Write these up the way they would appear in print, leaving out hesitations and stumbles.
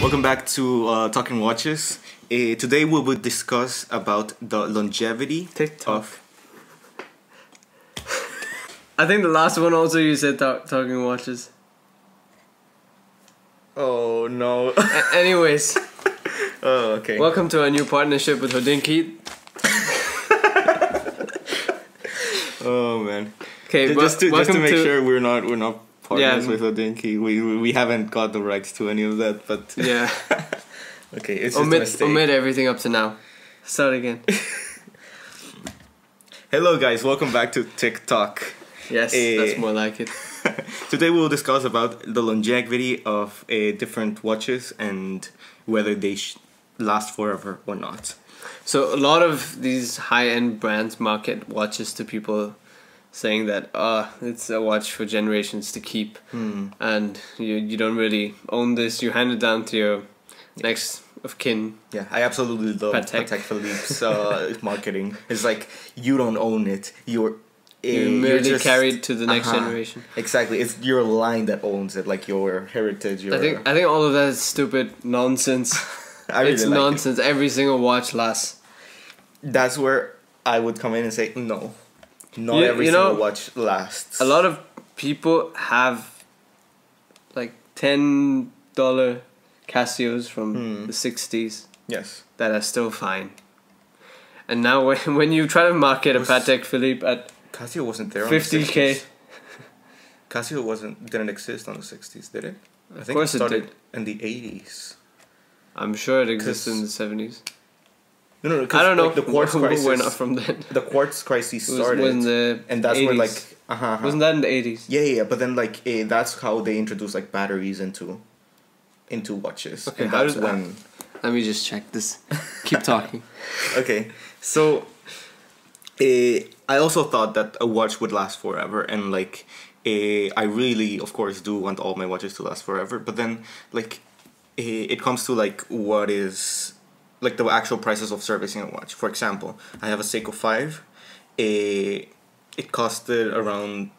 Welcome back to Talking Watches. Today we will discuss about the longevity TikTok. I think the last one also you said talking watches. Oh no. Anyways. Oh, okay. Welcome to our new partnership with Rodrigo. Oh man. Okay, just to make sure we're not partners with Odinky. We haven't got the rights to any of that, but yeah. Okay, it's just a mistake. Omit everything up to now. Start again. Hello guys, welcome back to TikTok. Yes, that's more like it. Today we'll discuss about the longevity of different watches and whether they last forever or not. So a lot of these high-end brands market watches to people saying that it's a watch for generations to keep, and you don't really own this, you hand it down to your next of kin. Yeah, I absolutely love Patek Philippe's marketing. It's like you don't own it, you merely just carried to the next generation. Exactly, it's your line that owns it, like your heritage. I think all of that is stupid nonsense. It's really nonsense. Every single watch lasts. That's where I would come in and say no. Not every single watch lasts. A lot of people have like $10 Casios from the 60s. Yes. That are still fine. And now when you try to market a Patek Philippe at Casio wasn't there 50K. Casio didn't exist on the 60s, did it? I think course it started did. In the 80s. I'm sure it existed in the 70s. No, I don't know. Like, the quartz crisis. We're not from then. The quartz crisis started, was in the and that's 80s. where like Wasn't that in the 80s? Yeah. But then like that's how they introduced like batteries into watches. Okay, and that's when. Let me just check this. Keep talking. Okay, so I also thought that a watch would last forever, and like I really, of course, do want all my watches to last forever. But then like it comes to like what is like the actual prices of servicing a watch. For example, I have a Seiko 5. It costed around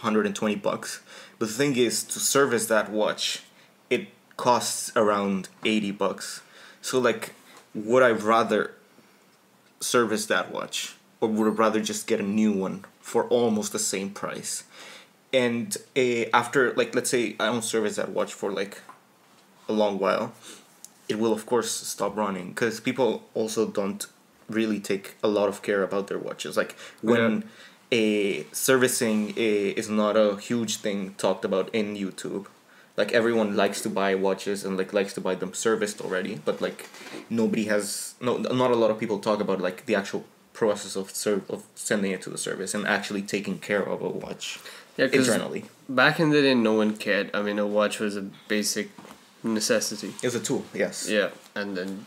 $120. But the thing is, to service that watch, it costs around $80. So like, would I rather service that watch, or would I rather just get a new one for almost the same price? And after, like, let's say I don't service that watch for like a long while, it will of course stop running, because people also don't really take a lot of care about their watches. Like when servicing is not a huge thing talked about in YouTube. Like everyone likes to buy watches and like likes to buy them serviced already, but like not a lot of people talk about like the actual process of sending it to the service and actually taking care of a watch internally. Back in the day, no one cared. I mean, a watch was a basic necessity. It was a tool, yes. Yeah, and then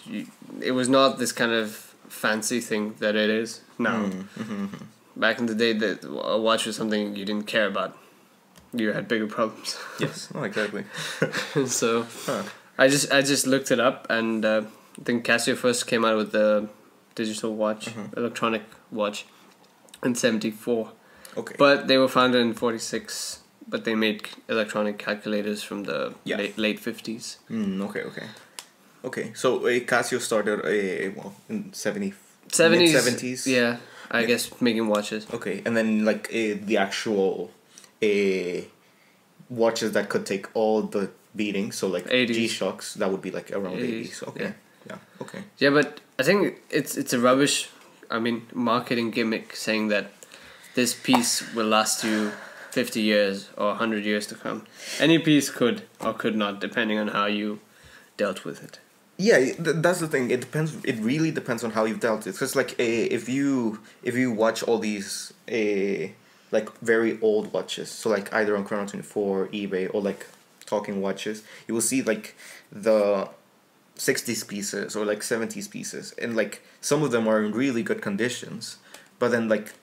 it was not this kind of fancy thing that it is now. Back in the day, a watch was something you didn't care about. You had bigger problems. Yes, exactly. So I just looked it up, and I think Casio first came out with the digital watch, electronic watch, in 1974. Okay. But they were founded in 1946. But they made electronic calculators from the late 50s. Okay. So Casio started in 70s. Yeah, I guess making watches. Okay, and then like the actual watches that could take all the beatings, so like 80s. G-Shocks, that would be like around 80s. Okay. Yeah. Okay. Yeah, but I think it's a rubbish, marketing gimmick saying that this piece will last you 50 years or 100 years to come. Any piece could or could not, depending on how you dealt with it. Yeah, that's the thing. It depends. It really depends on how you've dealt with it. Because like if you watch all these like very old watches, so like either on Chrono24, eBay, or like Talking Watches, you will see like the 60s pieces or like 70s pieces, and like some of them are in really good conditions, but then like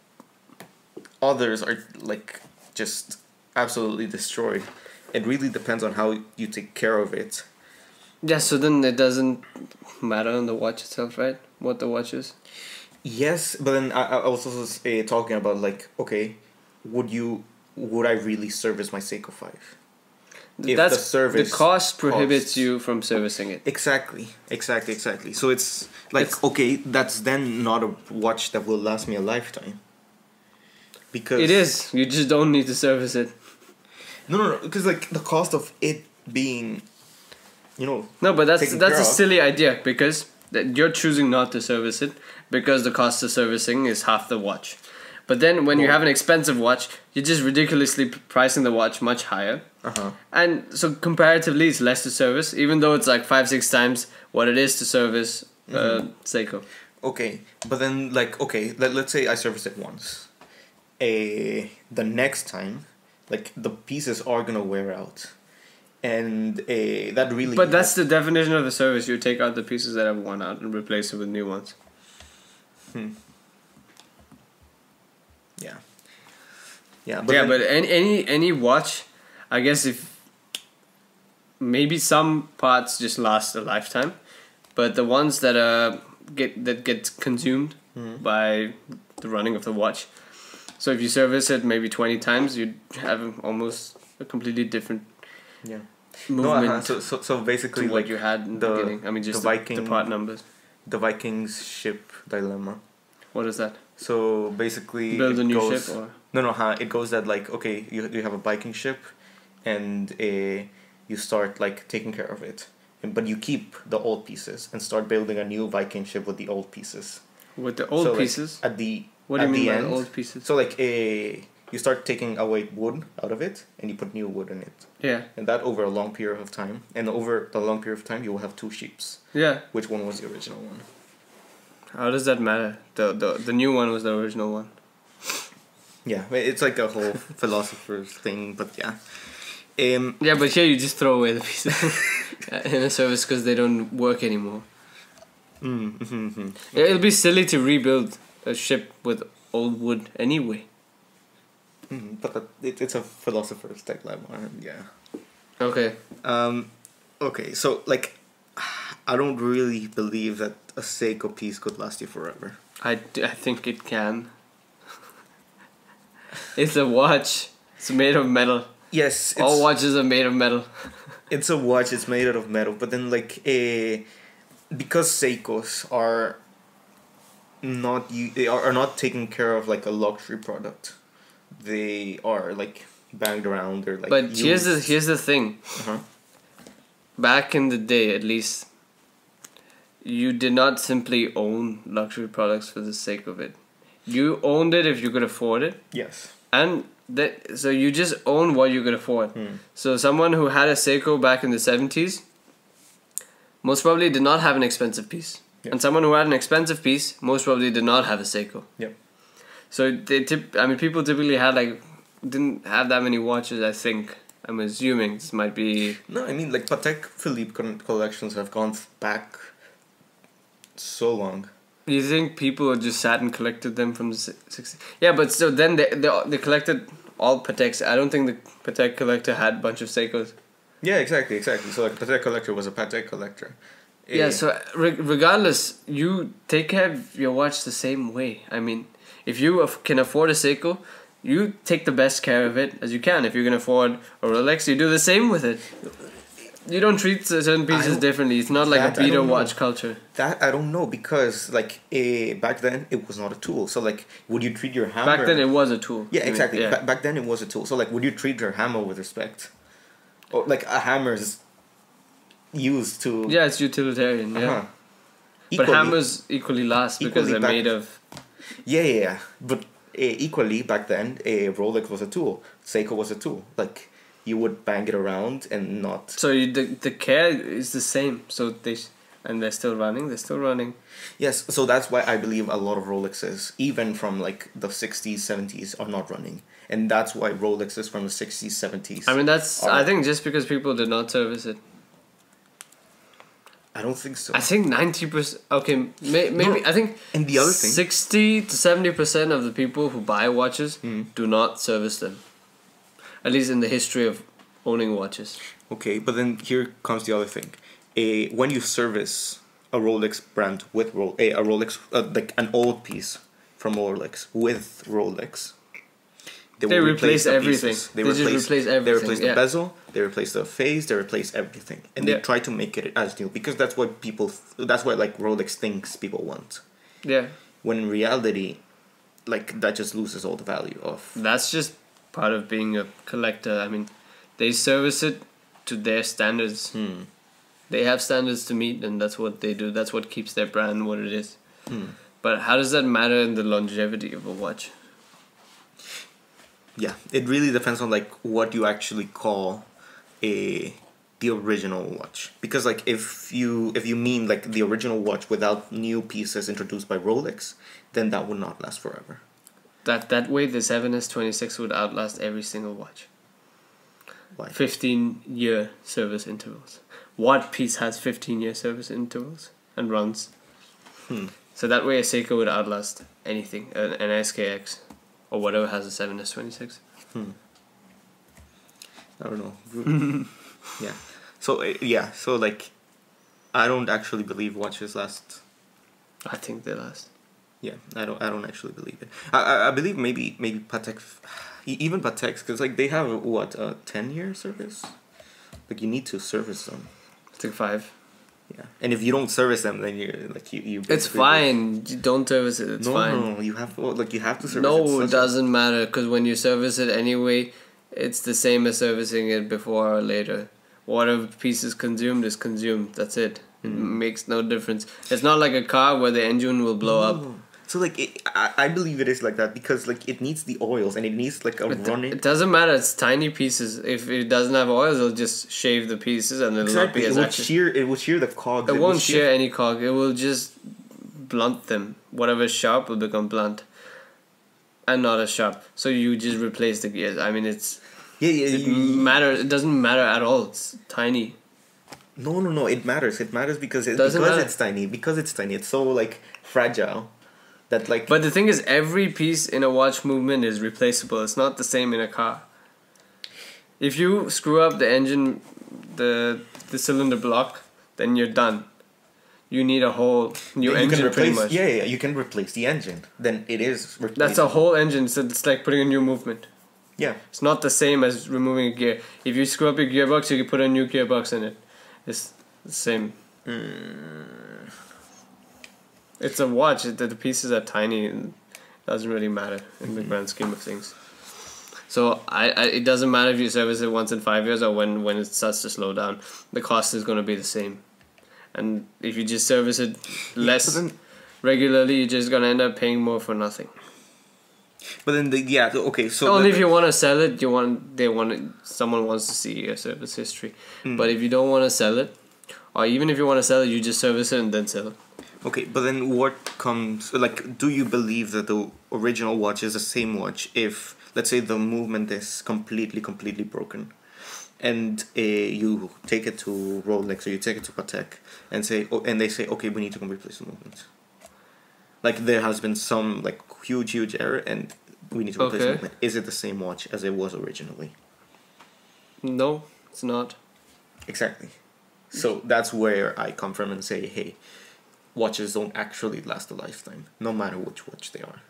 others are like just absolutely destroyed. It really depends on how you take care of it. Yeah, so then it doesn't matter on the watch itself, right? What the watch is? Yes, but then I was also talking about like, okay, would I really service my Seiko 5? if That's the service the cost prohibits costs. you from servicing it. Exactly. So it's like, okay, that's then not a watch that will last me a lifetime. Because It is. You just don't need to service it. no, because like the cost of it being, No, but that's taken a care of. silly idea because you're choosing not to service it because the cost of servicing is half the watch. But then when you No. have an expensive watch, you're just ridiculously pricing the watch much higher. Uh-huh. And so comparatively, it's less to service, even though it's like 5-6 times what it is to service Seiko. Okay, but then like, okay, let's say I service it once. The next time, like the pieces are gonna wear out, and that really. But that's the definition of the service. You take out the pieces that have worn out and replace it with new ones. Yeah. But any watch, I guess if maybe some parts just last a lifetime, but the ones that get consumed by the running of the watch. So if you service it maybe 20 times, you'd have almost a completely different movement So basically, to what like you had in the beginning. I mean, just the part numbers. The Vikings ship dilemma. What is that? So basically, Build a it new goes, ship, or it goes that like, okay, you have a Viking ship, and you start like taking care of it, but you keep the old pieces and start building a new Viking ship with the old pieces. with the old So, like, pieces. at the What do you at mean the by end, old pieces? So like you start taking away wood out of it, and you put new wood in it, Yeah, and that over a long period of time. And over the long period of time, you will have two ships. yeah. Which one was the original one? How does that matter? The new one was the original one. Yeah, it's like a whole philosopher's thing, but yeah. Yeah, but here you just throw away the pieces in a service because they don't work anymore. Yeah, it'll be silly to rebuild a ship with old wood anyway. But it's a philosopher's dilemma, and yeah. Okay. Okay, so like, I don't really believe that a Seiko piece could last you forever. I think it can. It's a watch. It's made of metal. Yes, All watches are made of metal. it's a watch. It's made out of metal, but then like because Seikos are not taking care of like a luxury product. They are like banged around or like. But used. here's the thing. Uh-huh. Back in the day, at least, you did not simply own luxury products for the sake of it. You owned it if you could afford it, Yes. and so you just own what you could afford. So someone who had a Seiko back in the 70s most probably did not have an expensive piece. Yeah. And someone who had an expensive piece most probably did not have a Seiko. Yep. So people typically didn't have that many watches, I think. I'm assuming this might be... No, I mean like Patek Philippe collections have gone back so long. You think people just sat and collected them from the 60s? Yeah, but so then they collected all Pateks. I don't think the Patek collector had a bunch of Seikos. Yeah, exactly. So like Patek collector was a Patek collector. Yeah, so regardless, you take care of your watch the same way. I mean, if you can afford a Seiko, you take the best care of it as you can. If you can afford a Rolex, you do the same with it. You don't treat certain pieces differently. It's not like a beater watch culture. That I don't know, because like back then it was not a tool. So like, would you treat your hammer? Back then it was a tool. Yeah, exactly. Yeah. Back then it was a tool. So like, would you treat your hammer with respect? Or like a hammer is used to. Yeah, it's utilitarian. Yeah. Uh-huh. But hammers equally last because they're made of... Yeah. But equally back then, Rolex was a tool. Seiko was a tool. Like, you would bang it around and not... So the care is the same. So they're still running. They're still running. Yes, so that's why I believe a lot of Rolexes, even from like the 60s, 70s, are not running. And that's why Rolexes from the 60s, 70s... I mean, I think just because people did not service it. I don't think so. I think 90%... Okay, maybe... No, I think... And the other thing... 60 to 70% of the people who buy watches do not service them. At least in the history of owning watches. Okay, but then here comes the other thing. When you service a Rolex brand with a Rolex, like an old piece from Rolex with Rolex, will They replace the everything. pieces. They just replace everything. They replace the yeah. bezel. They replace the phase. They replace everything, and they Yeah. try to make it as new because that's what people. That's what like Rolex thinks people want. Yeah. When in reality, like that just loses all the value of. That's just part of being a collector. I mean, they service it to their standards. They have standards to meet, and that's what they do. That's what keeps their brand what it is. But how does that matter in the longevity of a watch? Yeah, it really depends on like what you actually call the original watch, because like if you mean like the original watch without new pieces introduced by Rolex, then that would not last forever. That way, the 7S26 would outlast every single watch. Why? 15-year service intervals. What piece has 15-year service intervals and runs? So that way, a Seiko would outlast anything, an SKX or whatever has a 7S26. I don't know. Yeah. So So like, I don't actually believe watches last. I think they last. Yeah, I don't actually believe it. I believe maybe Patek, even Pateks, because like they have what, a 10-year service. Like you need to service them. I think 5. Yeah, and if you don't service them, then you're like you. It's fine. You don't service it. It's fine. No, you have to service it. No, it doesn't matter, because when you service it anyway, it's the same as servicing it before or later. Whatever piece is consumed is consumed. That's it. It makes no difference. It's not like a car where the engine will blow up. So like I believe it is like that because like it needs the oils and it needs like a running. It doesn't matter. It's tiny pieces. If it doesn't have oils, it'll just shave the pieces and it'll not be as accurate. It will shear the cogs. It won't shear any cog. It will just blunt them. Whatever's sharp will become blunt, and not as sharp. So you just replace the gears. I mean, it's It doesn't matter at all. It's tiny. No. It matters. It matters because matter. it's tiny. Because it's tiny. It's so like fragile. That like. But the thing is, every piece in a watch movement is replaceable. It's not the same in a car. If you screw up the engine, the cylinder block, then you're done. You need a whole new engine, pretty much. Yeah. You can replace the engine. Then it is replaceable. That's a whole engine. So it's like putting a new movement. Yeah. It's not the same as removing a gear. If you screw up your gearbox, you can put a new gearbox in it. It's the same. It's a watch. The pieces are tiny. And it doesn't really matter in the grand scheme of things. So it doesn't matter if you service it once in 5 years or when it starts to slow down. The cost is going to be the same. And if you just service it less regularly, you're just going to end up paying more for nothing. But then so only if you want to sell it, someone wants to see your service history. But if you don't want to sell it, or even if you want to sell it, you just service it and then sell it. Okay, but then what comes like? Do you believe that the original watch is the same watch if, let's say, the movement is completely broken, and you take it to Rolex or you take it to Patek and they say, okay, we need to come replace the movement. Like there has been some like huge error and we need to replace the movement. Is it the same watch as it was originally? No, it's not. Exactly. So that's where I come from and say, hey, watches don't actually last a lifetime, no matter which watch they are.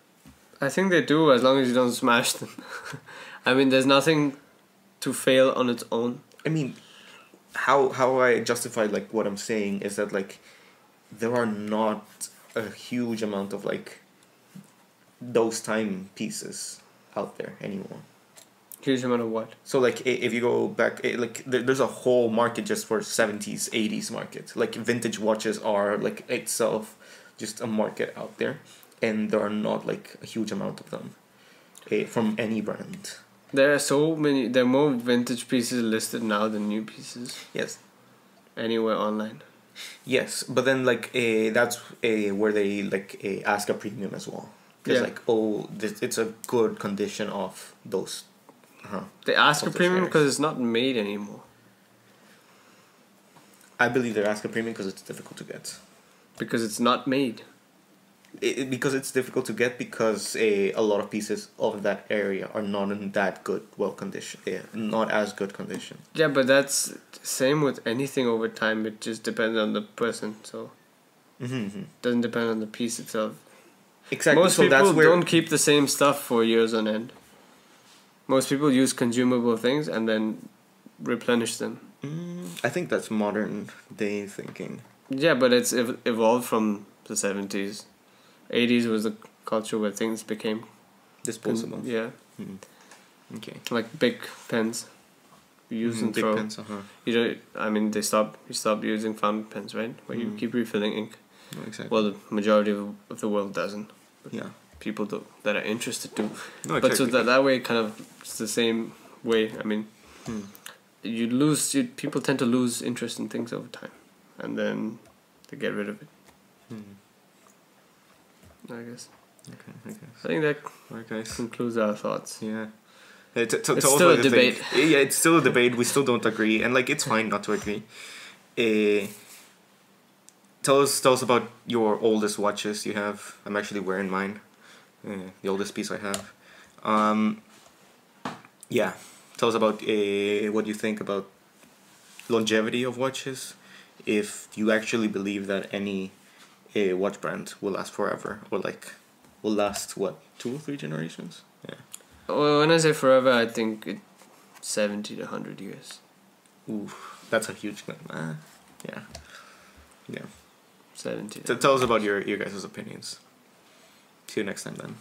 I think they do, as long as you don't smash them. I mean, there's nothing to fail on its own. I mean, how I justify like what I'm saying is that like there are not a huge amount of like those time pieces out there anymore. Huge amount of what? So like if you go back, like there's a whole market just for 70s, 80s market. Like vintage watches are like itself just a market out there, and there are not like a huge amount of them from any brand. There are so many. There are more vintage pieces listed now than new pieces. Yes. Anywhere online. Yes, but then like that's where they like ask a premium as well. Because like it's a good condition of those. They ask a premium because it's not made anymore. I believe they ask a premium because it's difficult to get. Because it's not made. Because it's difficult to get because a lot of pieces of that area are not in that good, condition. Yeah, not as good condition. Yeah, but that's same with anything over time. It just depends on the person. So doesn't depend on the piece itself. Exactly. Most people don't keep the same stuff for years on end. Most people use consumable things and then replenish them. I think that's modern day thinking. Yeah, but it's evolved from the 70s. 80s was a culture where things became Disposable. yeah, Okay. like big pens. You use and Big throw. pens, You don't. I mean, you stop using fountain pens, right? Where you keep refilling ink. No, exactly. Well, the majority of the world doesn't. But Yeah. people that are interested do. No, exactly. But so that way, kind of, it's the same way. I mean, people tend to lose interest in things over time, and then they get rid of it. I guess. Okay, I guess. I think that Alright, guys. concludes our thoughts. Yeah. It's still a debate. Yeah, it's still a debate. We still don't agree, and like it's fine not to agree. Tell us about your oldest watches you have. I'm actually wearing mine. The oldest piece I have. Yeah. Tell us about what you think about longevity of watches. If you actually believe that any watch brand will last forever, or like will last 2 or 3 generations? Yeah. Well, when I say forever, I think 70 to 100 years. Ooh, that's a huge claim. Yeah. Yeah. 70. Tell us about your guys' opinions. See you next time then.